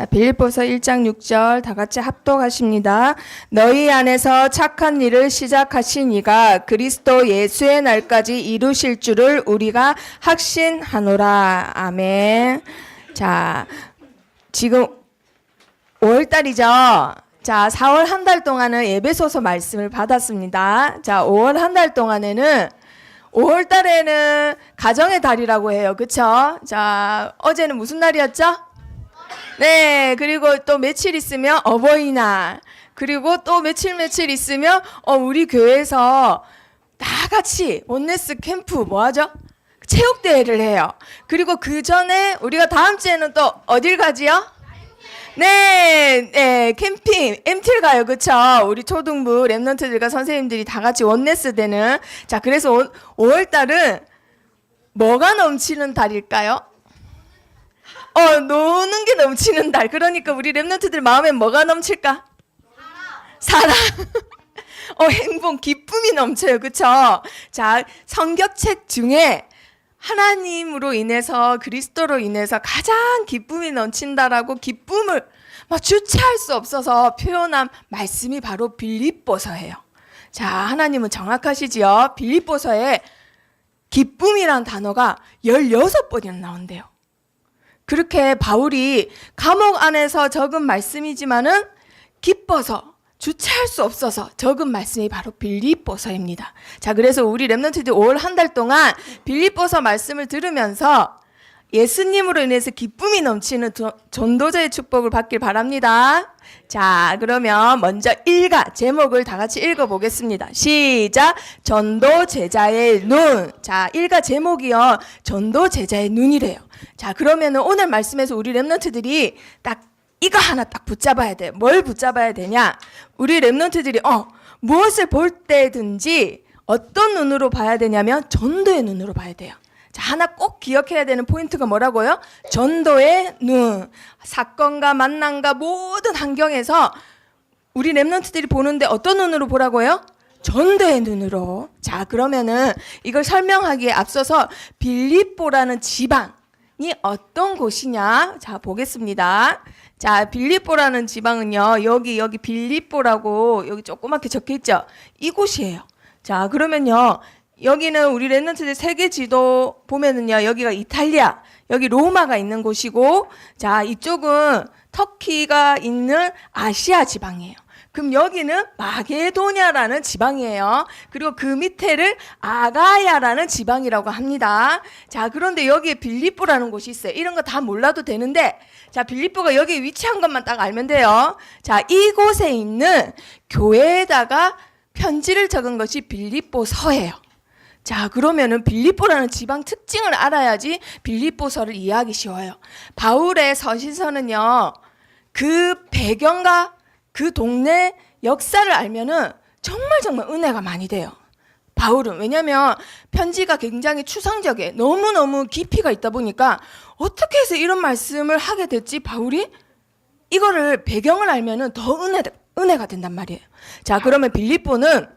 빌립보서 1장 6절 다 같이 합독하십니다. 너희 안에서 착한 일을 시작하신 이가 그리스도 예수의 날까지 이루실 줄을 우리가 확신하노라. 아멘. 자, 지금 5월달이죠. 자, 4월 한 달 동안은 에베소서 말씀을 받았습니다. 자, 5월 한 달 동안에는 5월 달에는 가정의 달이라고 해요. 그쵸? 자, 어제는 무슨 날이었죠? 네, 그리고 또 며칠 있으면 어버이날. 그리고 또 며칠 있으면 우리 교회에서 다 같이 원네스 캠프 뭐 하죠? 체육대회를 해요. 그리고 그 전에 우리가 다음 주에는 또 어딜 가지요? 네, 캠핑, MT를 가요. 그쵸? 우리 초등부 랩런트들과 선생님들이 다 같이 원네스 되는. 자, 그래서 5월달은 뭐가 넘치는 달일까요? 노는 게 넘치는 달. 그러니까 우리 랩런트들 마음에 뭐가 넘칠까? 사랑. 행복, 기쁨이 넘쳐요. 그쵸? 자, 성경책 중에 하나님으로 인해서 그리스도로 인해서 가장 기쁨이 넘친다라고 기쁨을 주체할 수 없어서 표현한 말씀이 바로 빌립보서예요. 자, 하나님은 정확하시지요. 빌립보서에 기쁨이란 단어가 16번이나 나온대요. 그렇게 바울이 감옥 안에서 적은 말씀이지만은 기뻐서 주체할 수 없어서 적은 말씀이 바로 빌립보서입니다. 자, 그래서 우리 랩런트들 5월 한 달 동안 빌립보서 말씀을 들으면서 예수님으로 인해서 기쁨이 넘치는 전도자의 축복을 받길 바랍니다. 자, 그러면 먼저 제목을 다 같이 읽어보겠습니다. 시작! 전도 제자의 눈. 자, 제목이요. 전도 제자의 눈이래요. 자, 그러면은 오늘 말씀에서 우리 랩런트들이 딱 이거 하나 딱 붙잡아야 돼. 뭘 붙잡아야 되냐? 우리 랩런트들이 무엇을 볼 때든지 어떤 눈으로 봐야 되냐면 전도의 눈으로 봐야 돼요. 자, 하나 꼭 기억해야 되는 포인트가 뭐라고요? 전도의 눈. 사건과 만남과 모든 환경에서 우리 랩런트들이 보는데 어떤 눈으로 보라고요? 전도의 눈으로. 자, 그러면은 이걸 설명하기에 앞서서 빌립보라는 지방이 어떤 곳이냐? 자, 보겠습니다. 자, 빌립보라는 지방은요, 여기 빌립보라고 여기 조그맣게 적혀 있죠? 이곳이에요. 자, 그러면요, 여기는 우리 랩런트들 세계 지도 보면은요, 여기가 이탈리아, 여기 로마가 있는 곳이고, 자, 이쪽은 터키가 있는 아시아 지방이에요. 그럼 여기는 마게도냐라는 지방이에요. 그리고 그 밑에를 아가야라는 지방이라고 합니다. 자, 그런데 여기에 빌립보라는 곳이 있어요. 이런 거 다 몰라도 되는데, 자, 빌립보가 여기에 위치한 것만 딱 알면 돼요. 자, 이곳에 있는 교회에다가 편지를 적은 것이 빌립보서예요. 자, 그러면은 빌립보라는 지방 특징을 알아야지 빌립보서를 이해하기 쉬워요. 바울의 서신서는요, 그 배경과 그 동네 역사를 알면은 정말 은혜가 많이 돼요. 바울은. 왜냐면 편지가 굉장히 추상적이에요. 너무너무 깊이가 있다 보니까 어떻게 해서 이런 말씀을 하게 됐지? 바울이? 이거를 배경을 알면은 더 은혜가 된단 말이에요. 자, 그러면 빌립보는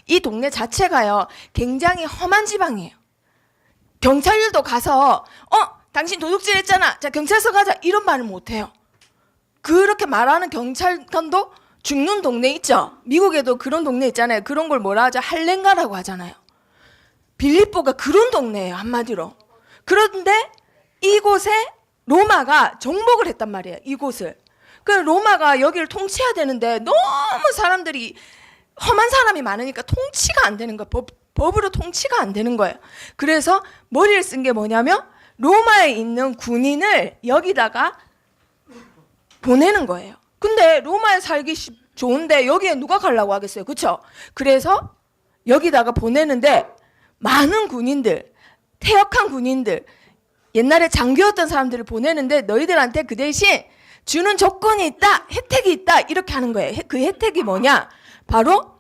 이 동네 자체가요, 굉장히 험한 지방이에요. 경찰들도 가서 당신 도둑질 했잖아, 자, 경찰서 가자, 이런 말을 못해요. 그렇게 말하는 경찰관도 죽는 동네 있죠? 미국에도 그런 동네 있잖아요. 그런 걸 뭐라 하죠? 할렌가라고 하잖아요. 빌립보가 그런 동네예요, 한마디로. 그런데 이곳에 로마가 정복을 했단 말이에요, 이곳을. 그 로마가 여기를 통치해야 되는데 너무 사람들이 험한 사람이 많으니까 통치가 안 되는 거예요. 법으로 통치가 안 되는 거예요. 그래서 머리를 쓴 게 뭐냐면 로마에 있는 군인을 여기다가 보내는 거예요. 근데 로마에 살기 좋은데 여기에 누가 가려고 하겠어요. 그렇죠? 그래서 여기다가 보내는데 많은 군인들, 퇴역한 군인들, 옛날에 장교였던 사람들을 보내는데 너희들한테 그 대신 주는 조건이 있다, 혜택이 있다, 이렇게 하는 거예요. 그 혜택이 뭐냐? 바로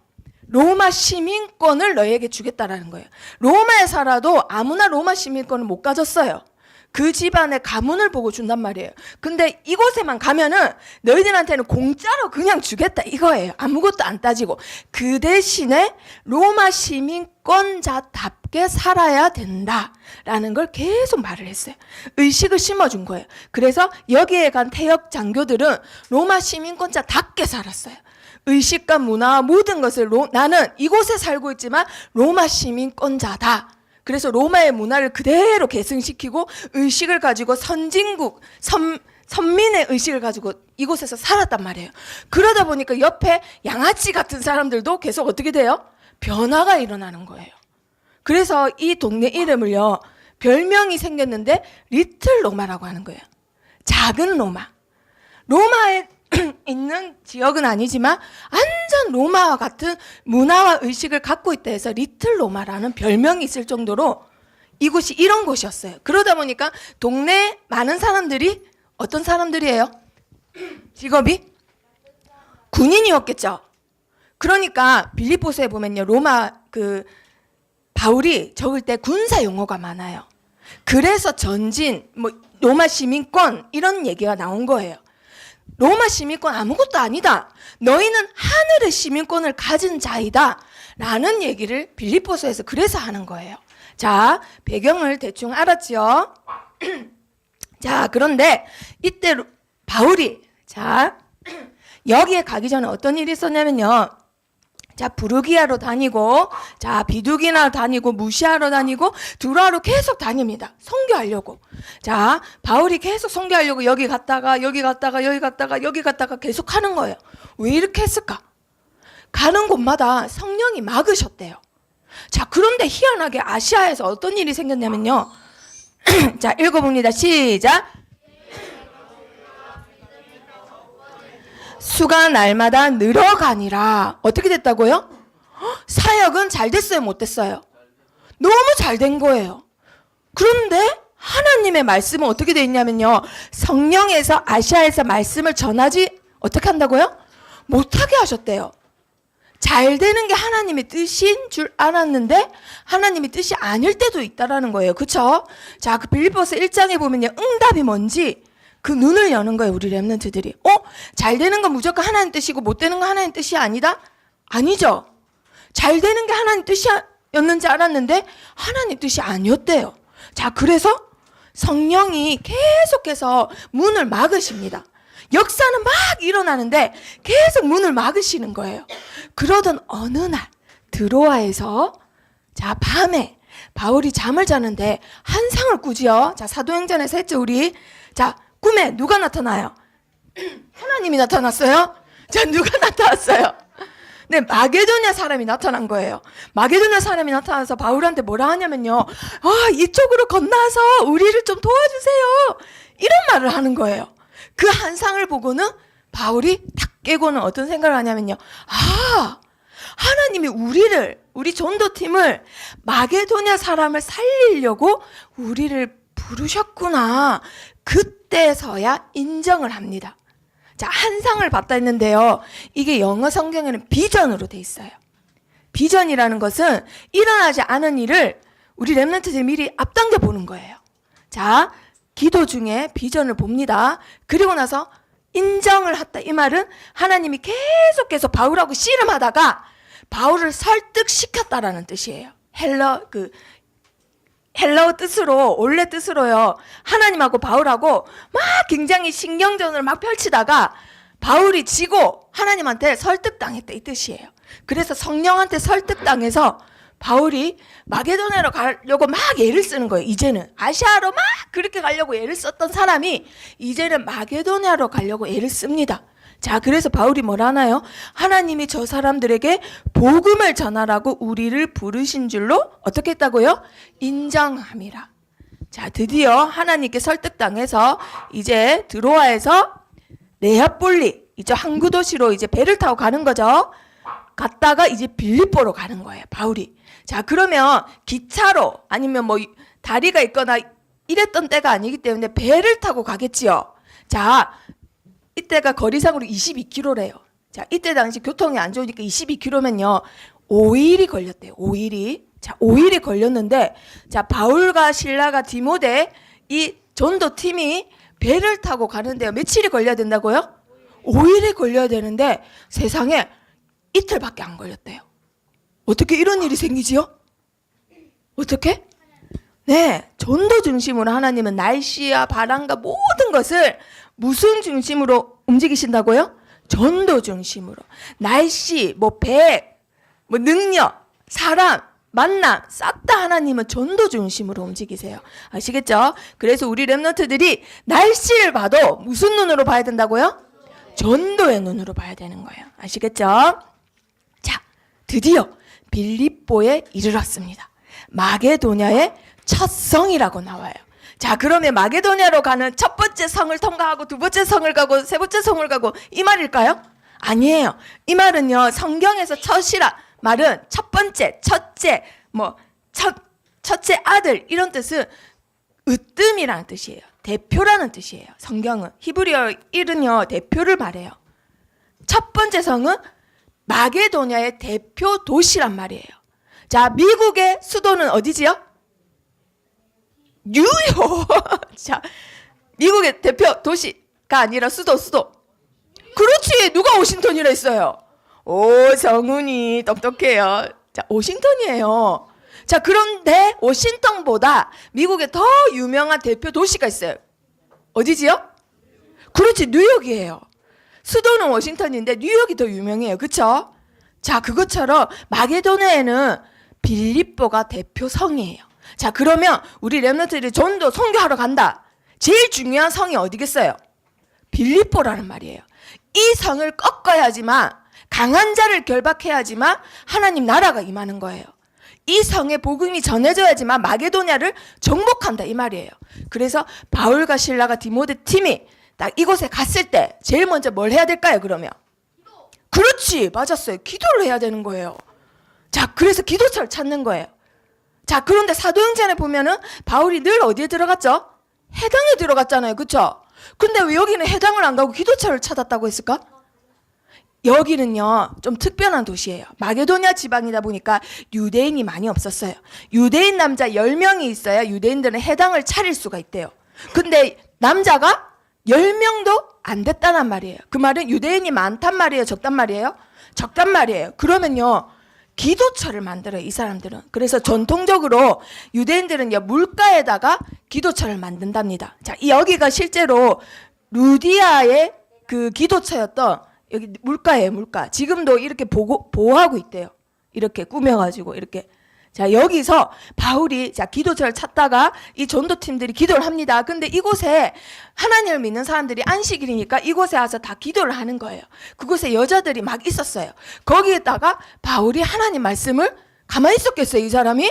로마 시민권을 너희에게 주겠다라는 거예요. 로마에 살아도 아무나 로마 시민권을 못 가졌어요. 그 집안의 가문을 보고 준단 말이에요. 근데 이곳에만 가면은 너희들한테는 공짜로 그냥 주겠다 이거예요. 아무것도 안 따지고. 그 대신에 로마 시민권자답게 살아야 된다라는 걸 계속 말을 했어요. 의식을 심어준 거예요. 그래서 여기에 간 태역 장교들은 로마 시민권자답게 살았어요. 의식과 문화와 모든 것을 나는 이곳에 살고 있지만 로마 시민권자다. 그래서 로마의 문화를 그대로 계승시키고 의식을 가지고 선진국, 선민의 의식을 가지고 이곳에서 살았단 말이에요. 그러다 보니까 옆에 양아치 같은 사람들도 계속 어떻게 돼요? 변화가 일어나는 거예요. 그래서 이 동네 이름을요, 별명이 생겼는데 리틀 로마라고 하는 거예요. 작은 로마. 로마에 있는 지역은 아니지만 완전 로마와 같은 문화와 의식을 갖고 있다 해서 리틀 로마라는 별명이 있을 정도로 이곳이 이런 곳이었어요. 그러다 보니까 동네 많은 사람들이 어떤 사람들이에요? 직업이? 군인이었겠죠. 그러니까 빌립보서에 보면요, 로마 바울이 적을 때 군사 용어가 많아요. 그래서 전진, 로마 시민권 이런 얘기가 나온 거예요. 로마 시민권 아무것도 아니다. 너희는 하늘의 시민권을 가진 자이다. 라는 얘기를 빌립보서에서 그래서 하는 거예요. 자, 배경을 대충 알았지요? 자, 그런데 이때 바울이 여기에 가기 전에 어떤 일이 있었냐면요. 자, 부르기아로 다니고, 자, 비두기나 다니고, 무시아로 다니고, 두라로 계속 다닙니다. 선교하려고. 자, 바울이 계속 선교하려고 여기 갔다가 계속 하는 거예요. 왜 이렇게 했을까? 가는 곳마다 성령이 막으셨대요. 자, 그런데 희한하게 아시아에서 어떤 일이 생겼냐면요. 자, 읽어봅니다. 시작. 수가 날마다 늘어가니라. 어떻게 됐다고요? 사역은 잘 됐어요, 못 됐어요? 너무 잘 된 거예요. 그런데 하나님의 말씀은 어떻게 돼 있냐면요, 성령에서 아시아에서 말씀을 전하지 어떻게 한다고요? 못하게 하셨대요. 잘 되는 게 하나님의 뜻인 줄 알았는데 하나님의 뜻이 아닐 때도 있다라는 거예요. 그쵸? 자, 그 빌립보서 1장에 보면요, 응답이 뭔지 그 눈을 여는 거예요, 우리 렘넌트들이. 잘 되는 건 무조건 하나님 뜻이고 못 되는 건 하나님 뜻이 아니다? 아니죠. 잘 되는 게 하나님 뜻이었는지 알았는데 하나님 뜻이 아니었대요. 자, 그래서 성령이 계속해서 문을 막으십니다. 역사는 막 일어나는데 계속 문을 막으시는 거예요. 그러던 어느 날 드로아에서 자, 밤에 바울이 잠을 자는데 환상을 꾸지요. 자, 사도행전에서 했죠, 우리. 자, 꿈에 누가 나타나요? 하나님이 나타났어요? 자, 누가 나타났어요? 네, 마게도냐 사람이 나타난 거예요. 마게도냐 사람이 나타나서 바울한테 뭐라 하냐면요, 이쪽으로 건너서 우리를 좀 도와주세요. 이런 말을 하는 거예요. 그 환상을 보고는 바울이 탁 깨고는 어떤 생각을 하냐면요, 하나님이 우리 전도팀을 마게도냐 사람을 살리려고 우리를 부르셨구나. 그때서야 인정을 합니다. 자, 환상을 봤다 했는데요, 이게 영어 성경에는 비전으로 돼 있어요. 비전이라는 것은 일어나지 않은 일을 우리 렘넌트들이 미리 앞당겨 보는 거예요. 자, 기도 중에 비전을 봅니다. 그리고 나서 인정을 했다. 이 말은 하나님이 계속해서 바울하고 씨름하다가 바울을 설득시켰다라는 뜻이에요. 헬러 뜻으로, 원래 뜻으로요, 하나님하고 바울하고 막 굉장히 신경전을 막 펼치다가 바울이 지고 하나님한테 설득당했다, 이 뜻이에요. 그래서 성령한테 설득당해서 바울이 마게도냐로 가려고 막 애를 쓰는 거예요. 이제는 아시아로 막 그렇게 가려고 애를 썼던 사람이 이제는 마게도냐로 가려고 애를 씁니다. 자, 그래서 바울이 뭐라 하나요? 하나님이 저 사람들에게 복음을 전하라고 우리를 부르신 줄로 어떻게 했다고요? 인정함이라. 자, 드디어 하나님께 설득당해서 이제 드로아에서 네아폴리, 이제 항구 도시로 이제 배를 타고 가는 거죠. 갔다가 이제 빌립보로 가는 거예요, 바울이. 자, 그러면 기차로 아니면 다리가 있거나 이랬던 때가 아니기 때문에 배를 타고 가겠지요. 자, 이때가 거리상으로 22km래요. 자, 이때 당시 교통이 안 좋으니까 22km면요 5일이 걸렸대요. 5일이. 자, 5일이 걸렸는데, 자, 바울과 실라가 디모데 이 전도팀이 배를 타고 가는데요. 며칠이 걸려야 된다고요? 5일이 걸려야 되는데 세상에 이틀밖에 안 걸렸대요. 어떻게 이런 일이 생기지요? 어떻게? 네, 전도 중심으로 하나님은 날씨와 바람과 모든 것을 무슨 중심으로 움직이신다고요? 전도 중심으로. 날씨, 배, 능력, 사람, 만남 싹 다 하나님은 전도 중심으로 움직이세요. 아시겠죠? 그래서 우리 렘넌트들이 날씨를 봐도 무슨 눈으로 봐야 된다고요? 전도의 눈으로 봐야 되는 거예요. 아시겠죠? 자, 드디어 빌립보에 이르렀습니다. 마게도냐의 첫 성이라고 나와요. 자, 그러면 마게도냐로 가는 첫 번째 성을 통과하고 두 번째 성을 가고 세 번째 성을 가고 이 말일까요? 아니에요. 이 말은요, 성경에서 첫이라 말은 첫 번째, 첫째, 첫째 아들 이런 뜻은 으뜸이라는 뜻이에요. 대표라는 뜻이에요. 성경은 히브리어 1은요 대표를 말해요. 첫 번째 성은 마게도냐의 대표 도시란 말이에요. 자, 미국의 수도는 어디지요? 뉴욕. 자, 미국의 대표 도시가 아니라 수도. 그렇지. 누가 워싱턴이라 했어요? 오, 정훈이 똑똑해요. 자, 워싱턴이에요. 자, 그런데 워싱턴보다 미국에 더 유명한 대표 도시가 있어요. 어디지요? 그렇지, 뉴욕이에요. 수도는 워싱턴인데 뉴욕이 더 유명해요. 그렇죠? 자, 그것처럼 마게도냐에는 빌립보가 대표 성이에요. 자, 그러면 우리 렘넌트들이 전도 선교하러 간다. 제일 중요한 성이 어디겠어요? 빌립보라는 말이에요. 이 성을 꺾어야지만, 강한 자를 결박해야지만 하나님 나라가 임하는 거예요. 이 성에 복음이 전해져야지만 마게도냐를 정복한다 이 말이에요. 그래서 바울과 실라가 디모데 팀이 딱 이곳에 갔을 때 제일 먼저 뭘 해야 될까요? 그러면 그렇지, 맞았어요. 기도를 해야 되는 거예요. 자, 그래서 기도처를 찾는 거예요. 자, 그런데 사도행전에 보면은 바울이 늘 어디에 들어갔죠? 해당에 들어갔잖아요. 그렇죠? 근데 왜 여기는 해당을 안 가고 기도처를 찾았다고 했을까? 여기는요 좀 특별한 도시예요. 마게도냐 지방이다 보니까 유대인이 많이 없었어요. 유대인 남자 10명이 있어야 유대인들은 해당을 차릴 수가 있대요. 근데 남자가 10명도 안 됐다는 말이에요. 그 말은 유대인이 많단 말이에요? 적단 말이에요? 적단 말이에요. 그러면요 기도처를 만들어요, 이 사람들은. 그래서 전통적으로 유대인들은 물가에다가 기도처를 만든답니다. 자, 여기가 실제로 루디아의 그 기도처였던, 여기 물가예요, 물가. 지금도 이렇게 보호하고 있대요. 이렇게 꾸며가지고 이렇게. 자, 여기서 바울이 기도처를 찾다가 이 전도팀들이 기도를 합니다. 근데 이곳에 하나님을 믿는 사람들이 안식일이니까 이곳에 와서 다 기도를 하는 거예요. 그곳에 여자들이 막 있었어요. 거기에다가 바울이 하나님 말씀을 가만히 있었겠어요, 이 사람이?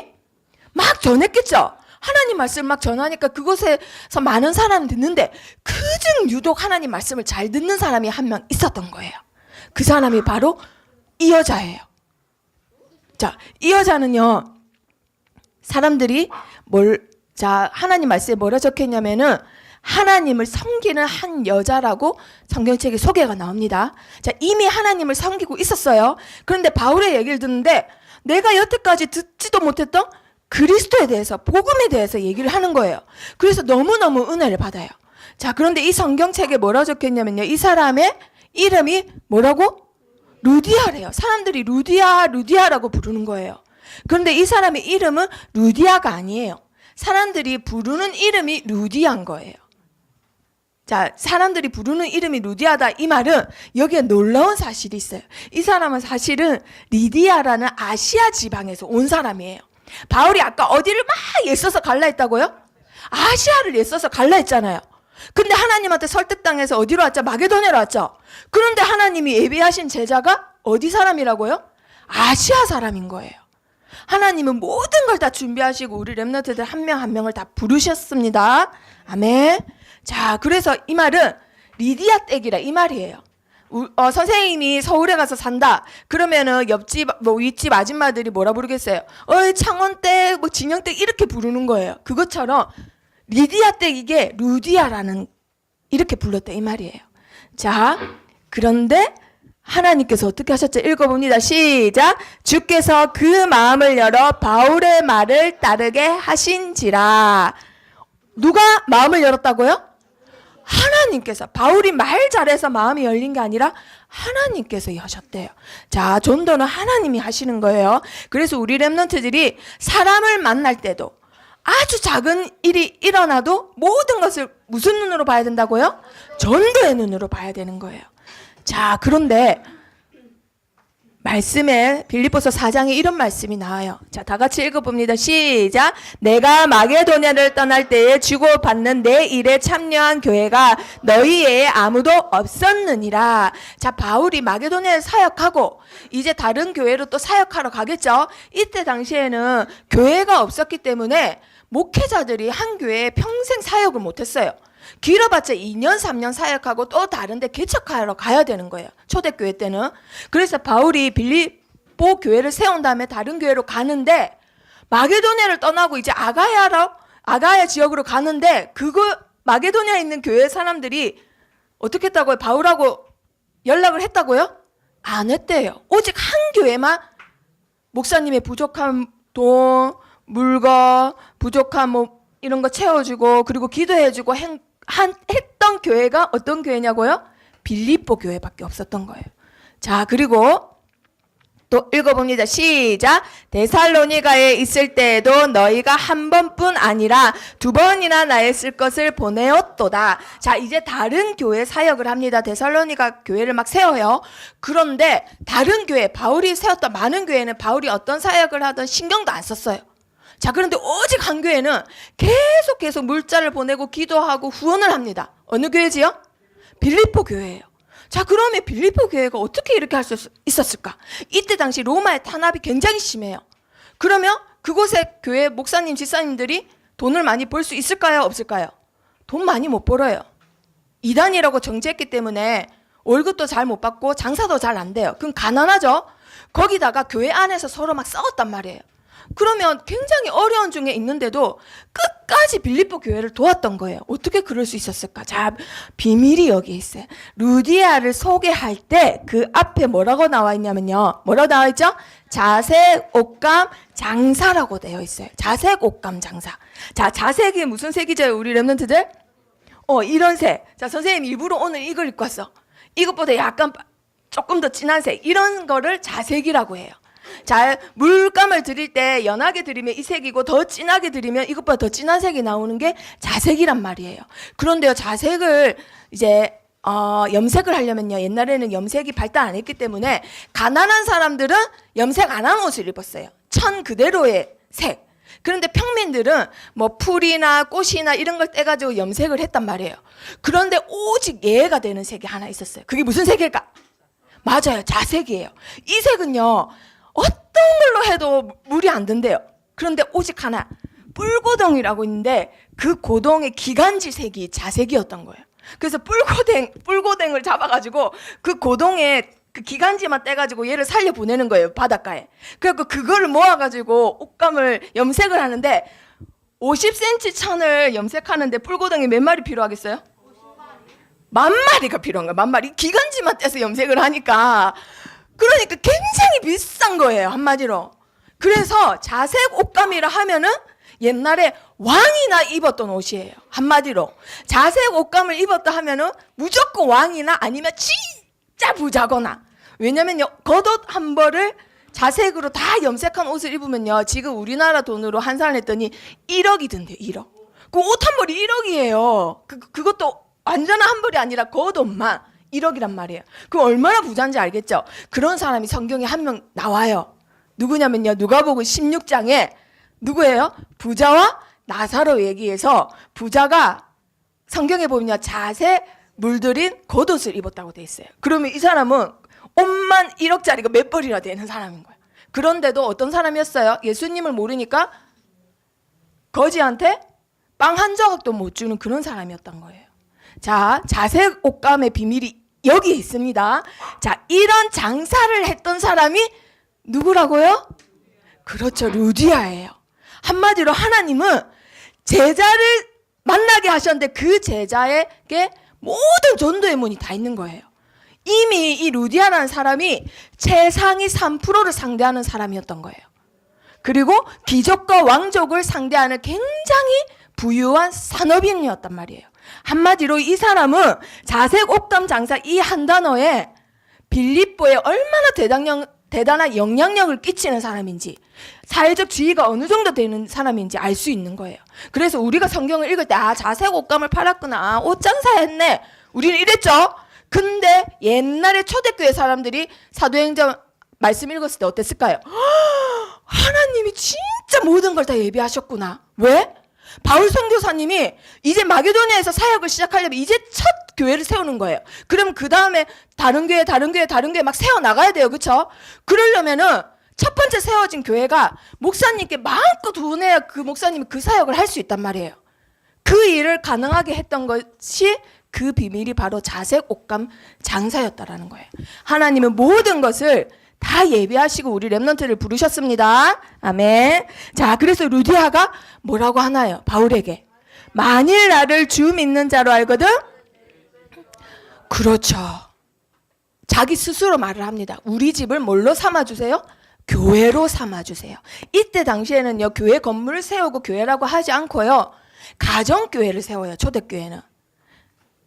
막 전했겠죠? 하나님 말씀을 막 전하니까 그곳에서 많은 사람이 듣는데 그중 유독 하나님 말씀을 잘 듣는 사람이 한 명 있었던 거예요. 그 사람이 바로 이 여자예요. 자, 이 여자는요, 사람들이 하나님 말씀에 뭐라 적혀 있냐면은 하나님을 섬기는 한 여자라고 성경책에 소개가 나옵니다. 자, 이미 하나님을 섬기고 있었어요. 그런데 바울의 얘기를 듣는데 내가 여태까지 듣지도 못했던 그리스도에 대해서, 복음에 대해서 얘기를 하는 거예요. 그래서 너무너무 은혜를 받아요. 자, 그런데 이 성경책에 뭐라 적혀 있냐면요, 이 사람의 이름이 뭐라고? 루디아래요. 사람들이 루디아라고 부르는 거예요. 그런데 이 사람의 이름은 루디아가 아니에요. 사람들이 부르는 이름이 루디아인 거예요. 자, 사람들이 부르는 이름이 루디아다 이 말은 여기에 놀라운 사실이 있어요. 이 사람은 사실은 리디아라는 아시아 지방에서 온 사람이에요. 바울이 아까 어디를 막 애써서 갈라 했다고요? 아시아를 애써서 갈라 했잖아요. 근데 하나님한테 설득당해서 어디로 왔죠? 마게도냐로 왔죠. 그런데 하나님이 예비하신 제자가 어디 사람이라고요? 아시아 사람인 거예요. 하나님은 모든 걸 다 준비하시고 우리 렘넌트들 한 명 한 명을 다 부르셨습니다. 아멘. 자, 그래서 이 말은 리디아 댁이라 이 말이에요. 선생님이 서울에 가서 산다. 그러면은 옆집, 윗집 아줌마들이 뭐라 부르겠어요? 창원댁, 진영댁 이렇게 부르는 거예요. 그것처럼 리디아 댁에게 루디아라는 이렇게 불렀다 이 말이에요. 자, 그런데 하나님께서 어떻게 하셨죠? 읽어봅니다. 시작. 주께서 그 마음을 열어 바울의 말을 따르게 하신지라. 누가 마음을 열었다고요? 하나님께서. 바울이 말 잘해서 마음이 열린 게 아니라 하나님께서 여셨대요. 자, 전도는 하나님이 하시는 거예요. 그래서 우리 렘넌트들이 사람을 만날 때도 아주 작은 일이 일어나도 모든 것을 무슨 눈으로 봐야 된다고요? 전도의 눈으로 봐야 되는 거예요. 자, 그런데 말씀에 빌립보서 4장에 이런 말씀이 나와요. 자, 다 같이 읽어봅니다. 시작. 내가 마게도냐를 떠날 때에 주고받는 내 일에 참여한 교회가 너희 외에 아무도 없었느니라. 자, 바울이 마게도냐에 사역하고 이제 다른 교회로 또 사역하러 가겠죠. 이때 당시에는 교회가 없었기 때문에 목회자들이 한 교회에 평생 사역을 못했어요. 길어봤자 2년 3년 사역하고 또 다른 데 개척하러 가야 되는 거예요. 초대교회 때는. 그래서 바울이 빌립보 교회를 세운 다음에 다른 교회로 가는데 마게도냐를 떠나고 이제 아가야 지역으로 가는데 마게도냐에 있는 교회 사람들이 어떻게 했다고요? 바울하고 연락을 했다고요? 안 했대요. 오직 한 교회만 목사님의 부족한 돈, 물건, 부족한 뭐 이런 거 채워주고 그리고 기도해주고 했던 교회가 어떤 교회냐고요? 빌립보 교회밖에 없었던 거예요. 자, 그리고 또 읽어봅니다. 시작. 데살로니가에 있을 때에도 너희가 한 번뿐 아니라 2번이나 나의 쓸 것을 보내었도다. 자, 이제 다른 교회 사역을 합니다. 데살로니가 교회를 막 세워요. 그런데 다른 교회, 바울이 세웠던 많은 교회는 바울이 어떤 사역을 하든 신경도 안 썼어요. 자, 그런데 오직 한 교회는 계속 물자를 보내고 기도하고 후원을 합니다. 어느 교회지요? 빌립보 교회예요. 자, 그러면 빌립보 교회가 어떻게 이렇게 할 수 있었을까? 이때 당시 로마의 탄압이 굉장히 심해요. 그러면 그곳의 교회 목사님, 집사님들이 돈을 많이 벌 수 있을까요? 없을까요? 돈 많이 못 벌어요. 이단이라고 정죄했기 때문에 월급도 잘 못 받고 장사도 잘 안 돼요. 그럼 가난하죠? 거기다가 교회 안에서 서로 막 싸웠단 말이에요. 그러면 굉장히 어려운 중에 있는데도 끝까지 빌립보 교회를 도왔던 거예요. 어떻게 그럴 수 있었을까? 자, 비밀이 여기 있어요. 루디아를 소개할 때 그 앞에 뭐라고 나와 있냐면요. 뭐라고 나와 있죠? 자색 옷감 장사라고 되어 있어요. 자색 옷감 장사. 자, 자색이 무슨 색이죠? 우리 렘넌트들? 이런 색. 자, 선생님 일부러 오늘 이걸 입고 왔어. 이것보다 약간 조금 더 진한 색. 이런 거를 자색이라고 해요. 자, 물감을 드릴 때 연하게 드리면 이 색이고 더 진하게 드리면 이것보다 더 진한 색이 나오는 게 자색이란 말이에요. 그런데요, 자색을 이제 염색을 하려면요, 옛날에는 염색이 발달 안 했기 때문에 가난한 사람들은 염색 안 한 옷을 입었어요. 천 그대로의 색. 그런데 평민들은 뭐 풀이나 꽃이나 이런 걸 떼가지고 염색을 했단 말이에요. 그런데 오직 예외가 되는 색이 하나 있었어요. 그게 무슨 색일까? 맞아요, 자색이에요. 이 색은요, 어떤 걸로 해도 물이 안 든대요. 그런데 오직 하나, 뿔고동이라고 있는데 그 고동의 기관지 색이 자색이었던 거예요. 그래서 뿔고댕을 잡아가지고 그 고동에 그 기관지만 떼가지고 얘를 살려 보내는 거예요, 바닷가에. 그래서 그거를 모아가지고 옷감을 염색을 하는데 50cm 천을 염색하는데 뿔고동이 몇 마리 필요하겠어요? 10,000마리가 필요한 거예요. 10,000마리. 기관지만 떼서 염색을 하니까. 그러니까 굉장히 비싼 거예요, 한마디로. 그래서 자색 옷감이라 하면은 옛날에 왕이나 입었던 옷이에요, 한마디로. 자색 옷감을 입었다 하면은 무조건 왕이나 아니면 진짜 부자거나. 왜냐면요, 겉옷 한 벌을 자색으로 다 염색한 옷을 입으면요, 지금 우리나라 돈으로 환산을 했더니 1억이 든대요, 1억. 그 옷 한 벌이 1억이에요. 그것도 완전한 한 벌이 아니라 겉옷만 1억이란 말이에요. 그럼 얼마나 부자인지 알겠죠? 그런 사람이 성경에 한 명 나와요. 누구냐면요, 누가복음 16장에 누구예요? 부자와 나사로 얘기해서 부자가 성경에 보면요, 자색 물들인 겉옷을 입었다고 돼 있어요. 그러면 이 사람은 옷만 1억짜리가 몇 벌이나 되는 사람인 거예요. 그런데도 어떤 사람이었어요? 예수님을 모르니까 거지한테 빵 한 조각도 못 주는 그런 사람이었던 거예요. 자, 자색 옷감의 비밀이 여기에 있습니다. 자, 이런 장사를 했던 사람이 누구라고요? 그렇죠, 루디아예요. 한마디로 하나님은 제자를 만나게 하셨는데 그 제자에게 모든 전도의 문이 다 있는 거예요. 이미 이 루디아라는 사람이 최상위 3%를 상대하는 사람이었던 거예요. 그리고 귀족과 왕족을 상대하는 굉장히 부유한 산업인이었단 말이에요. 한마디로 이 사람은 자색 옥감 장사 이 한 단어에 빌립보에 얼마나 대단한 영향력을 끼치는 사람인지, 사회적 지위가 어느 정도 되는 사람인지 알 수 있는 거예요. 그래서 우리가 성경을 읽을 때 자색 옷감을 팔았구나, 옷 장사했네, 우리는 이랬죠. 근데 옛날에 초대교회 사람들이 사도행전 말씀 읽었을 때 어땠을까요? 하나님이 진짜 모든 걸 다 예비하셨구나. 왜? 바울 선교사님이 이제 마게도니아에서 사역을 시작하려면 이제 첫 교회를 세우는 거예요. 그럼 그 다음에 다른 교회 막 세워나가야 돼요. 그쵸? 그러려면은 첫 번째 세워진 교회가 목사님께 마음껏 후원해야 그 목사님이 그 사역을 할 수 있단 말이에요. 그 일을 가능하게 했던 것이, 그 비밀이 바로 자색 옷감 장사였다라는 거예요. 하나님은 모든 것을 다 예비하시고 우리 렘넌트를 부르셨습니다. 아멘. 자, 그래서 루디아가 뭐라고 하나요? 바울에게. 만일 나를 주 믿는 자로 알거든? 그렇죠. 자기 스스로 말을 합니다. 우리 집을 뭘로 삼아주세요? 교회로 삼아주세요. 이때 당시에는요, 교회 건물을 세우고 교회라고 하지 않고요, 가정교회를 세워요. 초대교회는.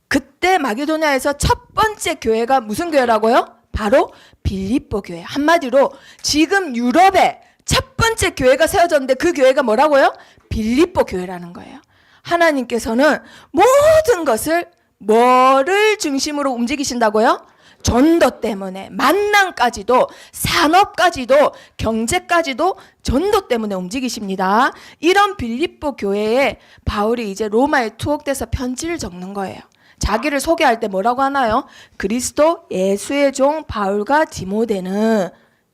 그때 마게도냐에서 첫 번째 교회가 무슨 교회라고요? 바로 빌립보 교회. 한마디로 지금 유럽에 첫 번째 교회가 세워졌는데 그 교회가 뭐라고요? 빌립보 교회라는 거예요. 하나님께서는 모든 것을 뭐를 중심으로 움직이신다고요? 전도 때문에, 만남까지도, 산업까지도, 경제까지도 전도 때문에 움직이십니다. 이런 빌립보 교회에 바울이 이제 로마에 투옥돼서 편지를 적는 거예요. 자기를 소개할 때 뭐라고 하나요? 그리스도 예수의 종 바울과 디모데는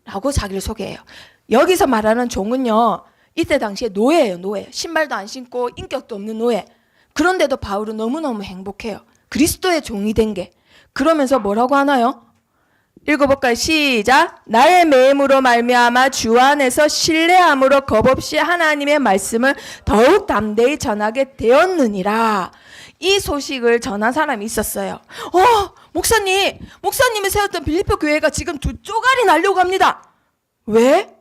라고 자기를 소개해요. 여기서 말하는 종은요, 이때 당시에 노예예요. 노예. 신발도 안 신고 인격도 없는 노예. 그런데도 바울은 너무너무 행복해요. 그리스도의 종이 된 게. 그러면서 뭐라고 하나요? 읽어볼까요? 시작. 나의 매임으로 말미암아 주 안에서 신뢰함으로 겁없이 하나님의 말씀을 더욱 담대히 전하게 되었느니라. 이 소식을 전한 사람이 있었어요. 목사님이 세웠던 빌립보 교회가 지금 두 쪼가리 날려고 합니다. 왜?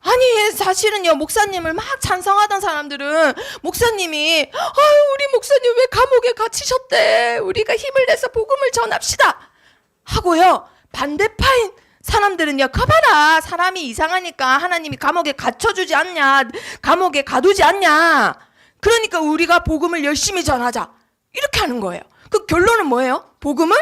아니, 사실은요, 목사님을 막 찬성하던 사람들은 목사님이 우리 목사님 왜 감옥에 갇히셨대, 우리가 힘을 내서 복음을 전합시다 하고요, 반대파인 사람들은요, 커봐라, 사람이 이상하니까 하나님이 감옥에 갇혀주지 않냐, 감옥에 가두지 않냐, 그러니까 우리가 복음을 열심히 전하자, 이렇게 하는 거예요. 그 결론은 뭐예요? 복음을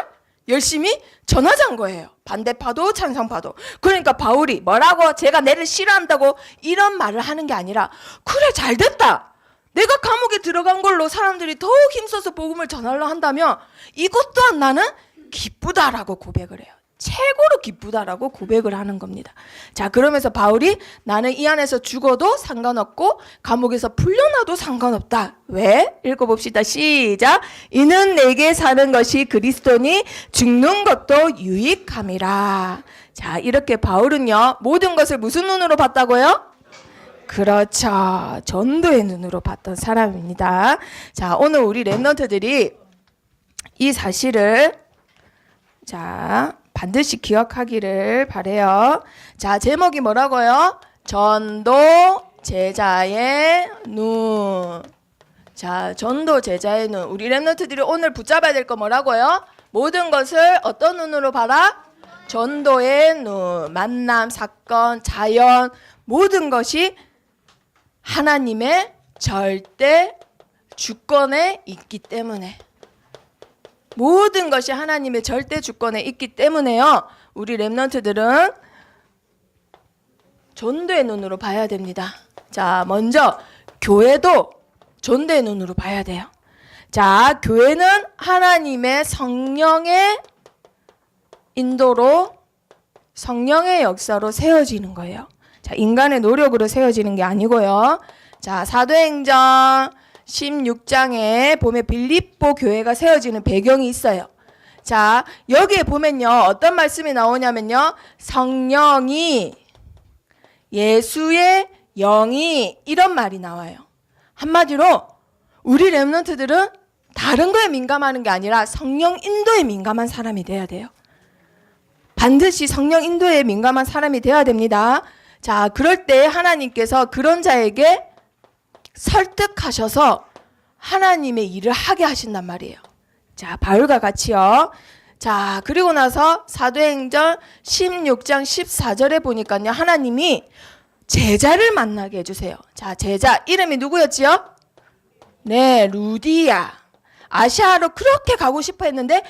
열심히 전하자는 거예요. 반대파도 찬성파도. 그러니까 바울이 뭐라고, 제가 내를 싫어한다고 이런 말을 하는 게 아니라, 그래, 잘됐다, 내가 감옥에 들어간 걸로 사람들이 더욱 힘써서 복음을 전하려 한다면 이것 또한 나는 기쁘다라고 고백을 해요. 최고로 기쁘다라고 고백을 하는 겁니다. 자, 그러면서 바울이 나는 이 안에서 죽어도 상관없고 감옥에서 풀려나도 상관없다. 왜? 읽어봅시다. 시작. 이는 내게 사는 것이 그리스도니 죽는 것도 유익함이라. 자, 이렇게 바울은요, 모든 것을 무슨 눈으로 봤다고요? 그렇죠. 전도의 눈으로 봤던 사람입니다. 자, 오늘 우리 렘넌트들이 이 사실을 반드시 기억하기를 바래요. 자, 제목이 뭐라고요? 전도 제자의 눈. 자, 전도 제자의 눈. 우리 렘넌트들이 오늘 붙잡아야 될 거 뭐라고요? 모든 것을 어떤 눈으로 봐라? 전도의 눈. 만남, 사건, 자연, 모든 것이 하나님의 절대 주권에 있기 때문에, 모든 것이 하나님의 절대 주권에 있기 때문에요, 우리 렘넌트들은 전도의 눈으로 봐야 됩니다. 자, 먼저 교회도 전도의 눈으로 봐야 돼요. 자, 교회는 하나님의 성령의 인도로, 성령의 역사로 세워지는 거예요. 자, 인간의 노력으로 세워지는 게 아니고요. 자, 사도행전 16장에 보면 빌립보 교회가 세워지는 배경이 있어요. 자, 여기에 보면요, 어떤 말씀이 나오냐면요, 성령이, 예수의 영이, 이런 말이 나와요. 한마디로 우리 렘넌트들은 다른 거에 민감하는 게 아니라 성령 인도에 민감한 사람이 돼야 돼요. 반드시 성령 인도에 민감한 사람이 돼야 됩니다. 자, 그럴 때 하나님께서 그런 자에게 설득하셔서 하나님의 일을 하게 하신단 말이에요. 자, 바울과 같이요. 자, 그리고 나서 사도행전 16장 14절에 보니까요. 하나님이 제자를 만나게 해주세요. 자, 제자 이름이 누구였지요? 네, 루디아. 아시아로 그렇게 가고 싶어 했는데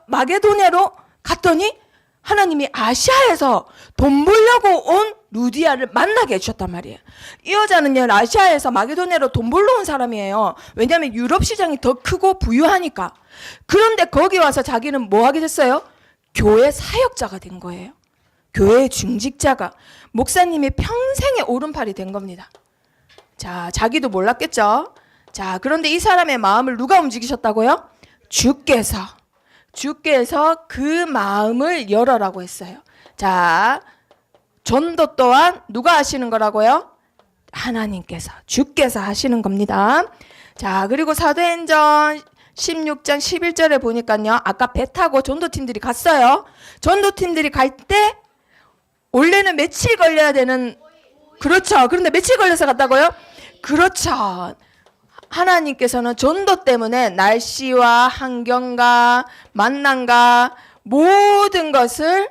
마게도냐로 갔더니 하나님이 아시아에서 돈 벌려고 온 루디아를 만나게 해주셨단 말이에요. 이 여자는요, 아시아에서 마게도냐로 돈 벌러 온 사람이에요. 왜냐하면 유럽 시장이 더 크고 부유하니까. 그런데 거기 와서 자기는 뭐 하게 됐어요? 교회 사역자가 된 거예요. 교회 중직자가. 목사님이 평생의 오른팔이 된 겁니다. 자, 자기도 몰랐겠죠? 자, 그런데 이 사람의 마음을 누가 움직이셨다고요? 주께서 그 마음을 열어라고 했어요. 자, 전도 또한 누가 하시는 거라고요? 하나님께서, 주께서 하시는 겁니다. 자, 그리고 사도행전 16장 11절에 보니까요. 아까 배 타고 전도팀들이 갔어요. 전도팀들이 갈 때 원래는 며칠 걸려야 되는, 그렇죠. 그런데 며칠 걸려서 갔다고요? 그렇죠. 하나님께서는 전도 때문에 날씨와 환경과 만남과 모든 것을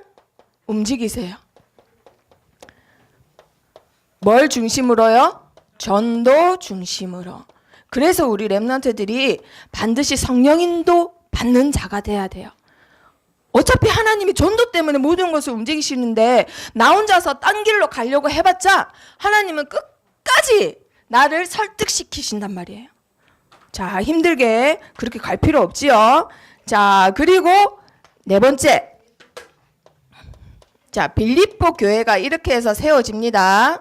움직이세요. 뭘 중심으로요? 전도 중심으로. 그래서 우리 렘넌트들이 반드시 성령인도 받는 자가 돼야 돼요. 어차피 하나님이 전도 때문에 모든 것을 움직이시는데 나 혼자서 딴 길로 가려고 해봤자 하나님은 끝까지 나를 설득시키신단 말이에요. 자, 힘들게 그렇게 갈 필요 없지요. 자, 그리고 네 번째. 자, 빌립보 교회가 이렇게 해서 세워집니다.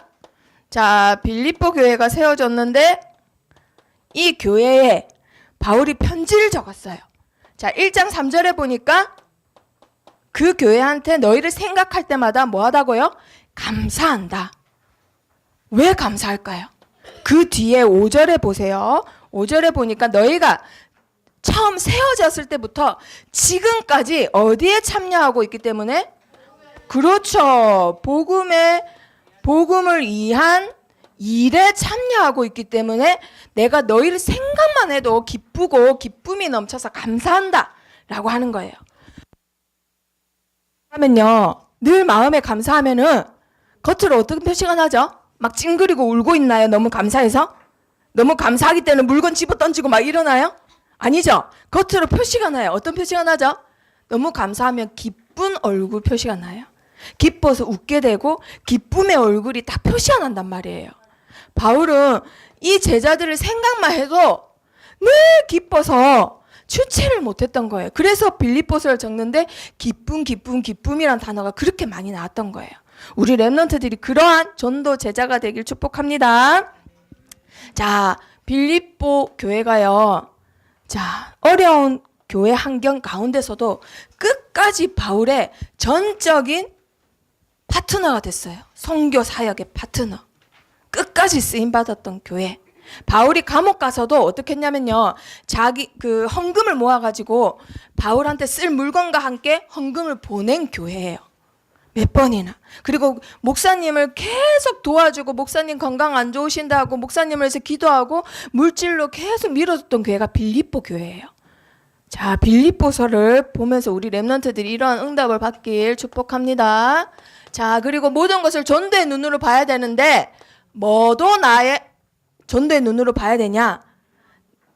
자, 빌립보 교회가 세워졌는데 이 교회에 바울이 편지를 적었어요. 자, 1장 3절에 보니까 그 교회한테 너희를 생각할 때마다 뭐 하다고요? 감사한다. 왜 감사할까요? 그 뒤에 5절에 보세요. 5절에 보니까 너희가 처음 세워졌을 때부터 지금까지 어디에 참여하고 있기 때문에? 그렇죠. 복음을 위한 일에 참여하고 있기 때문에 내가 너희를 생각만 해도 기쁘고 기쁨이 넘쳐서 감사한다 라고 하는 거예요. 하면요, 늘 마음에 감사하면은 겉으로 어떤 표시가 나죠? 막 찡그리고 울고 있나요? 너무 감사해서? 너무 감사하기 때문에 물건 집어 던지고 막 이러나요? 아니죠. 겉으로 표시가 나요. 어떤 표시가 나죠? 너무 감사하면 기쁜 얼굴 표시가 나요. 기뻐서 웃게 되고 기쁨의 얼굴이 딱 표시가 난단 말이에요. 바울은 이 제자들을 생각만 해도 늘 기뻐서 주체를 못했던 거예요. 그래서 빌립보서를 적는데 기쁨이란 단어가 그렇게 많이 나왔던 거예요. 우리 렘넌트들이 그러한 전도 제자가 되길 축복합니다. 자, 빌립보 교회가요. 자, 어려운 교회 환경 가운데서도 끝까지 바울의 전적인 파트너가 됐어요. 선교 사역의 파트너. 끝까지 쓰임 받았던 교회. 바울이 감옥 가서도 어떻게 했냐면요. 자기 그 헌금을 모아가지고 바울한테 쓸 물건과 함께 헌금을 보낸 교회예요. 몇 번이나. 그리고 목사님을 계속 도와주고 목사님 건강 안 좋으신다고 목사님을 해서 기도하고 물질로 계속 밀어줬던 교회가 빌립보 교회예요. 자, 빌립보서를 보면서 우리 렘넌트들이 이러한 응답을 받길 축복합니다. 자, 그리고 모든 것을 전도의 눈으로 봐야 되는데 뭐도 나의 전도의 눈으로 봐야 되냐?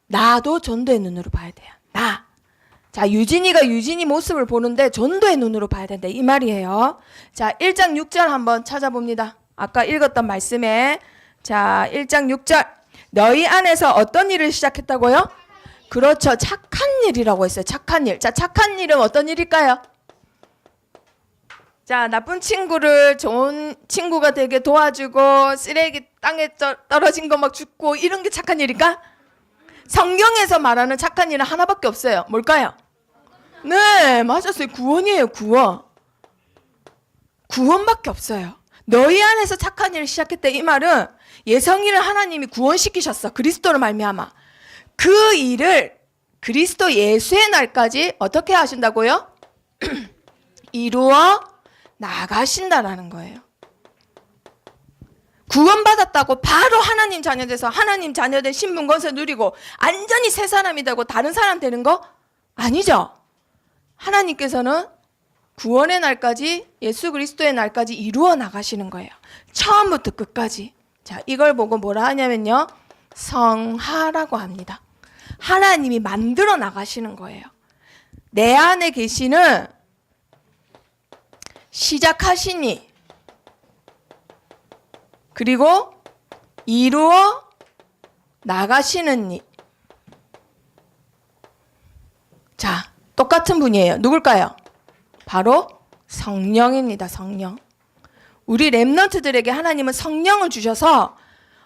나도 전도의 눈으로 봐야 돼요. 나. 자, 유진이가 유진이 모습을 보는데 전도의 눈으로 봐야 된다. 이 말이에요. 자, 1장 6절 한번 찾아봅니다. 아까 읽었던 말씀에. 자, 1장 6절. 너희 안에서 어떤 일을 시작했다고요? 그렇죠. 착한 일이라고 했어요. 착한 일. 자, 착한 일은 어떤 일일까요? 자, 나쁜 친구를 좋은 친구가 되게 도와주고 쓰레기 땅에 떨어진 거 막 줍고 이런 게 착한 일일까? 성경에서 말하는 착한 일은 하나밖에 없어요. 뭘까요? 네, 맞았어요. 구원이에요. 구원. 구원밖에 없어요. 너희 안에서 착한 일을 시작했다. 이 말은 예성이를 하나님이 구원시키셨어. 그리스도로 말미암아. 그 일을 그리스도 예수의 날까지 어떻게 하신다고요? 이루어 나가신다라는 거예요. 구원받았다고 바로 하나님 자녀 돼서 하나님 자녀된 신분 권세 누리고 완전히 새 사람이 되고 다른 사람 되는 거 아니죠. 하나님께서는 구원의 날까지, 예수 그리스도의 날까지 이루어 나가시는 거예요. 처음부터 끝까지. 자, 이걸 보고 뭐라 하냐면요, 성하라고 합니다. 하나님이 만들어 나가시는 거예요. 내 안에 계시는 시작하시니 그리고 이루어 나가시는 이. 자, 똑같은 분이에요. 누굴까요? 바로 성령입니다. 성령. 우리 렘넌트들에게 하나님은 성령을 주셔서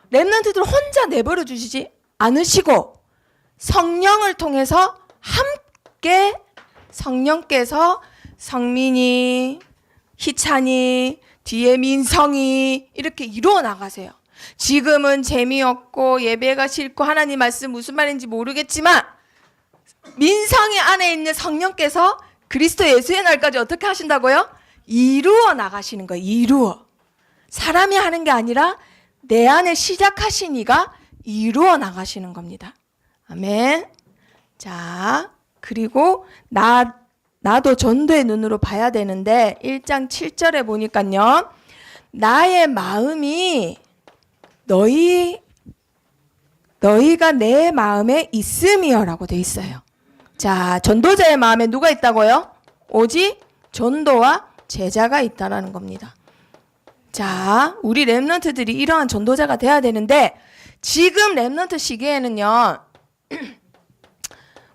렘넌트들 혼자 내버려 주시지 않으시고 성령을 통해서 함께 성령께서 성민이, 희찬이, 뒤에 민성이 이렇게 이루어 나가세요. 지금은 재미없고 예배가 싫고 하나님 말씀 무슨 말인지 모르겠지만 민성이 안에 있는 성령께서 그리스도 예수의 날까지 어떻게 하신다고요? 이루어 나가시는 거예요. 이루어. 사람이 하는 게 아니라 내 안에 시작하신 이가 이루어 나가시는 겁니다. 아멘. 자, 그리고 나도 전도의 눈으로 봐야 되는데 1장 7절에 보니까요, 나의 마음이 너희가 내 마음에 있음이여라고 돼 있어요. 자, 전도자의 마음에 누가 있다고요? 오직 전도와 제자가 있다라는 겁니다. 자, 우리 렘넌트들이 이러한 전도자가 돼야 되는데 지금 렘넌트 시기에는요,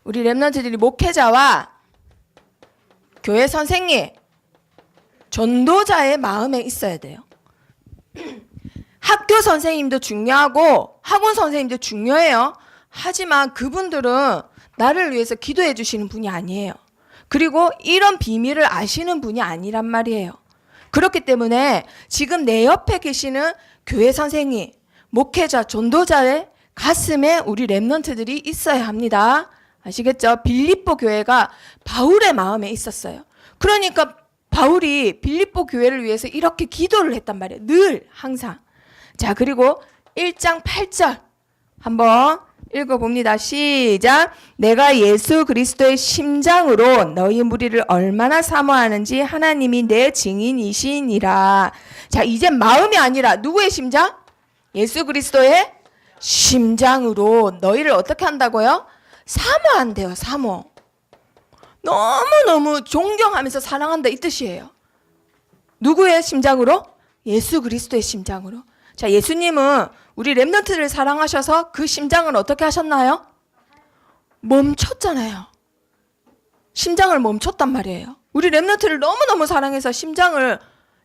우리 렘넌트들이 목회자와 교회 선생님, 전도자의 마음에 있어야 돼요. 학교 선생님도 중요하고 학원 선생님도 중요해요. 하지만 그분들은 나를 위해서 기도해 주시는 분이 아니에요. 그리고 이런 비밀을 아시는 분이 아니란 말이에요. 그렇기 때문에 지금 내 옆에 계시는 교회 선생님, 목회자, 전도자의 가슴에 우리 렘넌트들이 있어야 합니다. 아시겠죠? 빌립보 교회가 바울의 마음에 있었어요. 그러니까 바울이 빌립보 교회를 위해서 이렇게 기도를 했단 말이에요. 늘 항상. 자, 그리고 1장 8절 한번 읽어봅니다. 시작. 내가 예수 그리스도의 심장으로 너희 무리를 얼마나 사모하는지 하나님이 내 증인이시니라. 자, 이제 마음이 아니라 누구의 심장? 예수 그리스도의 심장으로 너희를 어떻게 한다고요? 사모한대요. 사모. 너무너무 존경하면서 사랑한다 이 뜻이에요. 누구의 심장으로? 예수 그리스도의 심장으로. 자, 예수님은 우리 렘넌트를 사랑하셔서 그 심장을 어떻게 하셨나요? 멈췄잖아요. 심장을 멈췄단 말이에요. 우리 렘넌트를 너무너무 사랑해서